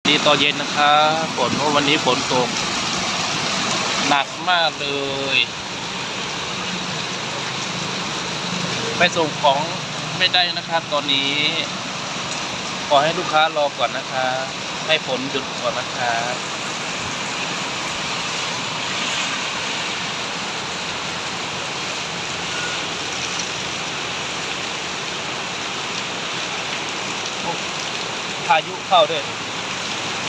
นี่ตอนเย็นนะครับฝนวันนี้ฝนตกหนักมากเลย ไปส่งของไม่ได้นะครับตอนนี้ขอให้ลูกค้ารอก่อนนะครับให้ฝนหยุดก่อนนะครับพายุเข้าด้วย